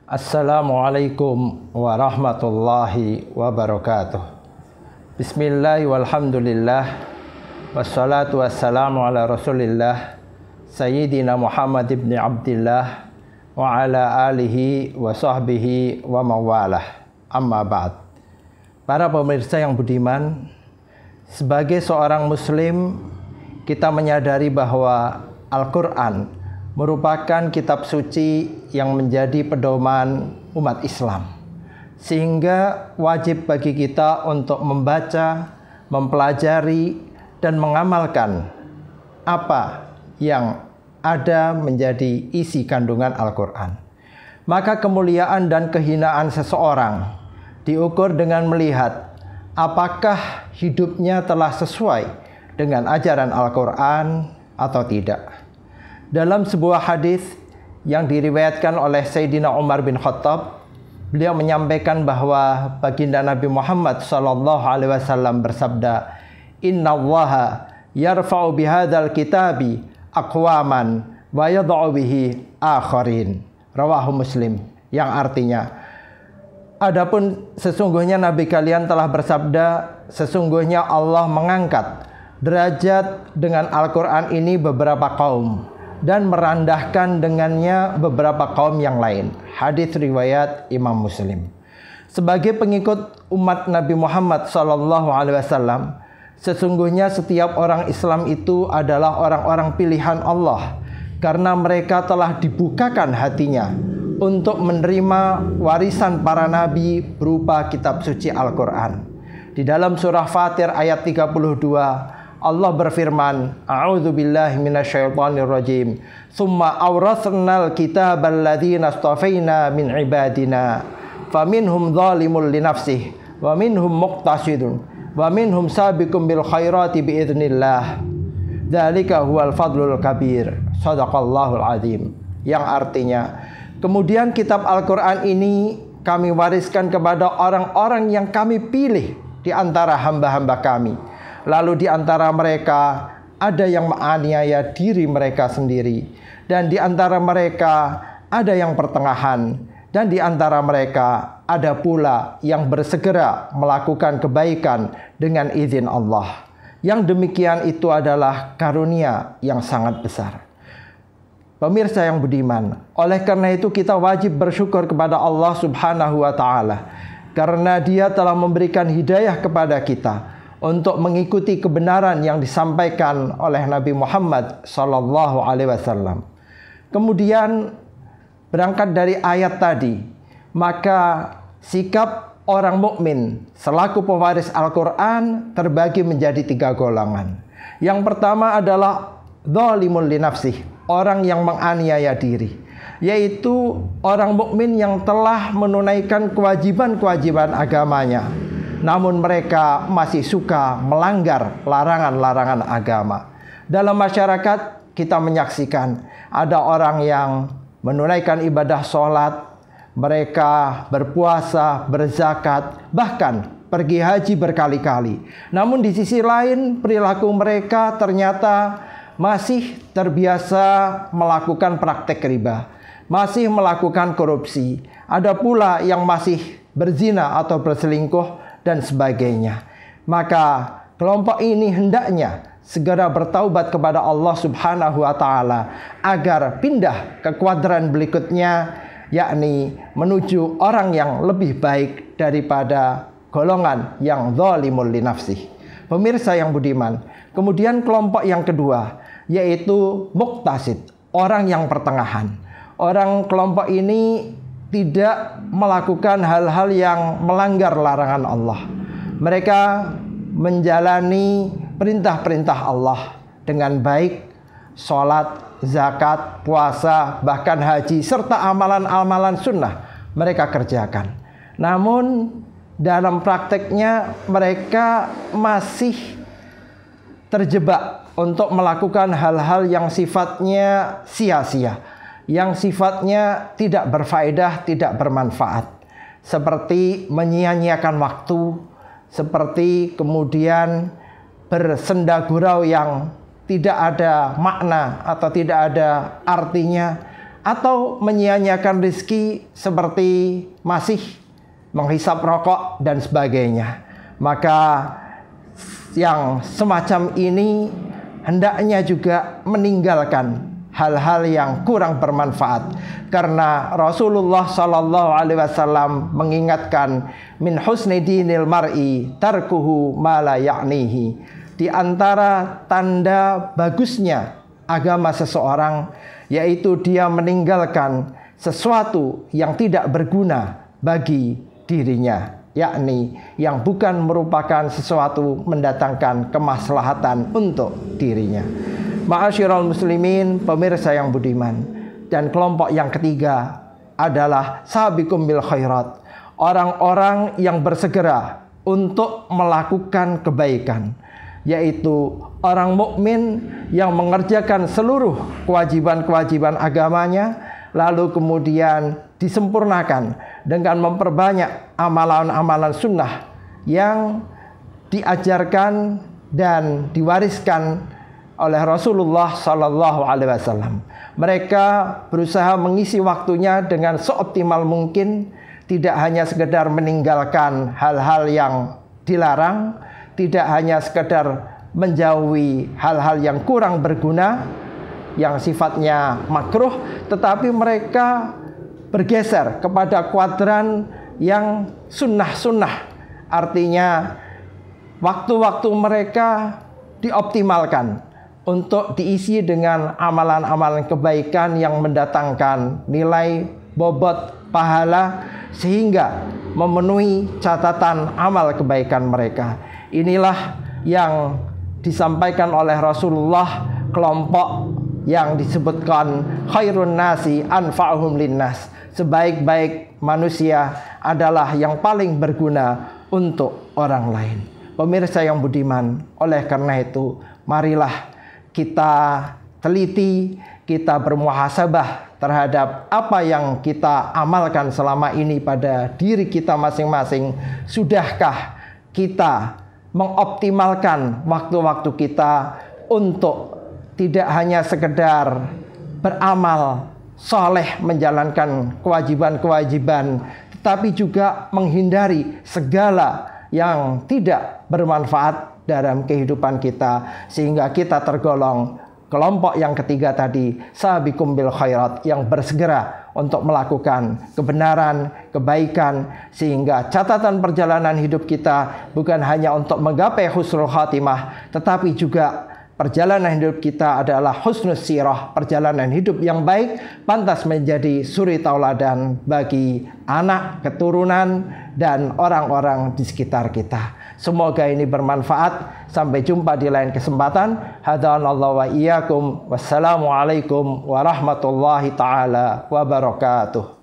Assalamualaikum warahmatullahi wabarakatuh. Bismillah walhamdulillah wassalatu wassalamu ala rasulillah Sayyidina Muhammad ibn Abdillah wa ala alihi wa sahbihi wa mawalah. Amma ba'd. Para pemirsa yang budiman, sebagai seorang muslim, kita menyadari bahwa Al-Quran merupakan kitab suci yang menjadi pedoman umat Islam. Sehingga wajib bagi kita untuk membaca, mempelajari, dan mengamalkan apa yang ada menjadi isi kandungan Al-Quran. Maka kemuliaan dan kehinaan seseorang diukur dengan melihat apakah hidupnya telah sesuai dengan ajaran Al-Quran atau tidak. Dalam sebuah hadis yang diriwayatkan oleh Sayyidina Umar bin Khattab, beliau menyampaikan bahwa baginda Nabi Muhammad SAW bersabda, Inna Allaha yarfa'u bihadzal kitabi aqwaman wa yadha'u bihi akharin. Rawahu Muslim. Yang artinya, adapun sesungguhnya Nabi kalian telah bersabda, sesungguhnya Allah mengangkat derajat dengan Al-Quran ini beberapa kaum dan merendahkan dengannya beberapa kaum yang lain. Hadis riwayat Imam Muslim. Sebagai pengikut umat Nabi Muhammad SAW, sesungguhnya setiap orang Islam itu adalah orang-orang pilihan Allah, karena mereka telah dibukakan hatinya untuk menerima warisan para nabi berupa kitab suci Al-Quran. Di dalam surah Fatir ayat 32, Allah berfirman, A'udzu billahi minasyaitonir rajim. Tsumma awrasnal kitabal ladzina astafaina min ibadina faminhum zalimun linafsihi wa minhum muqtasidun wa minhum sabiqun bil khairati biidznillah. Dzalika huwal fadlul kabir. Shadaqallahul azim. Yang artinya, kemudian kitab Al-Quran ini kami wariskan kepada orang-orang yang kami pilih di antara hamba-hamba kami. Lalu di antara mereka ada yang menganiaya diri mereka sendiri, dan di antara mereka ada yang pertengahan, dan di antara mereka ada pula yang bersegera melakukan kebaikan dengan izin Allah. Yang demikian itu adalah karunia yang sangat besar. Pemirsa yang budiman, oleh karena itu kita wajib bersyukur kepada Allah Subhanahu wa Ta'ala, karena Dia telah memberikan hidayah kepada kita untuk mengikuti kebenaran yang disampaikan oleh Nabi Muhammad SAW. Kemudian berangkat dari ayat tadi, maka sikap orang mukmin selaku pewaris Al-Quran terbagi menjadi 3 golongan. Yang pertama adalah dzalimun li nafsihi, orang yang menganiaya diri, yaitu orang mukmin yang telah menunaikan kewajiban-kewajiban agamanya, namun mereka masih suka melanggar larangan-larangan agama. Dalam masyarakat kita menyaksikan ada orang yang menunaikan ibadah sholat, mereka berpuasa, berzakat, bahkan pergi haji berkali-kali. Namun di sisi lain perilaku mereka ternyata masih terbiasa melakukan praktek riba, masih melakukan korupsi. Ada pula yang masih berzina atau berselingkuh dan sebagainya. Maka kelompok ini hendaknya segera bertaubat kepada Allah Subhanahu wa Ta'ala agar pindah ke kuadran berikutnya, yakni menuju orang yang lebih baik daripada golongan yang zalimul li nafsihi. Pemirsa yang budiman, kemudian kelompok yang kedua yaitu muqtasid, orang yang pertengahan. Orang kelompok ini tidak melakukan hal-hal yang melanggar larangan Allah. Mereka menjalani perintah-perintah Allah dengan baik, sholat, zakat, puasa, bahkan haji, serta amalan-amalan sunnah mereka kerjakan. Namun dalam prakteknya mereka masih terjebak untuk melakukan hal-hal yang sifatnya sia-sia, yang sifatnya tidak berfaedah, tidak bermanfaat, seperti menyia-nyiakan waktu, seperti kemudian bersenda gurau yang tidak ada makna atau tidak ada artinya, atau menyia-nyiakan rezeki seperti masih menghisap rokok dan sebagainya. Maka yang semacam ini hendaknya juga meninggalkan hal-hal yang kurang bermanfaat, karena Rasulullah Shallallahu Alaihi Wasallam mengingatkan, min husni dinil mar'i tarkuhu ma la ya'nihi. Di antara tanda bagusnya agama seseorang yaitu dia meninggalkan sesuatu yang tidak berguna bagi dirinya, yakni yang bukan merupakan sesuatu mendatangkan kemaslahatan untuk dirinya. Ma'asyiral muslimin, pemirsa yang budiman. Dan kelompok yang ketiga adalah sabiqum bil khairat, orang-orang yang bersegera untuk melakukan kebaikan, yaitu orang mukmin yang mengerjakan seluruh kewajiban-kewajiban agamanya, lalu kemudian disempurnakan dengan memperbanyak amalan-amalan sunnah yang diajarkan dan diwariskan oleh Rasulullah Sallallahu Alaihi Wasallam. Mereka berusaha mengisi waktunya dengan seoptimal mungkin, tidak hanya sekedar meninggalkan hal-hal yang dilarang, tidak hanya sekedar menjauhi hal-hal yang kurang berguna, yang sifatnya makruh, tetapi mereka bergeser kepada kuadran yang sunnah-sunnah. Artinya waktu-waktu mereka dioptimalkan untuk diisi dengan amalan-amalan kebaikan yang mendatangkan nilai bobot pahala, sehingga memenuhi catatan amal kebaikan mereka. Inilah yang disampaikan oleh Rasulullah, kelompok yang disebutkan khairun nasi anfa'uhum linnas. Sebaik-baik manusia adalah yang paling berguna untuk orang lain. Pemirsa yang budiman, oleh karena itu marilah kita teliti, kita bermuhasabah terhadap apa yang kita amalkan selama ini pada diri kita masing-masing. Sudahkah kita mengoptimalkan waktu-waktu kita untuk tidak hanya sekedar beramal soleh, menjalankan kewajiban-kewajiban, tetapi juga menghindari segala yang tidak bermanfaat dalam kehidupan kita, sehingga kita tergolong kelompok yang ketiga tadi, sabiqum bil khairat, yang bersegera untuk melakukan kebenaran, kebaikan, sehingga catatan perjalanan hidup kita bukan hanya untuk menggapai husnul khatimah, tetapi juga perjalanan hidup kita adalah husnus sirah, perjalanan hidup yang baik, pantas menjadi suri tauladan bagi anak, keturunan, dan orang-orang di sekitar kita. Semoga ini bermanfaat. Sampai jumpa di lain kesempatan. Hadanallahu wa iyyakum. Wassalamualaikum warahmatullahi taala wabarakatuh.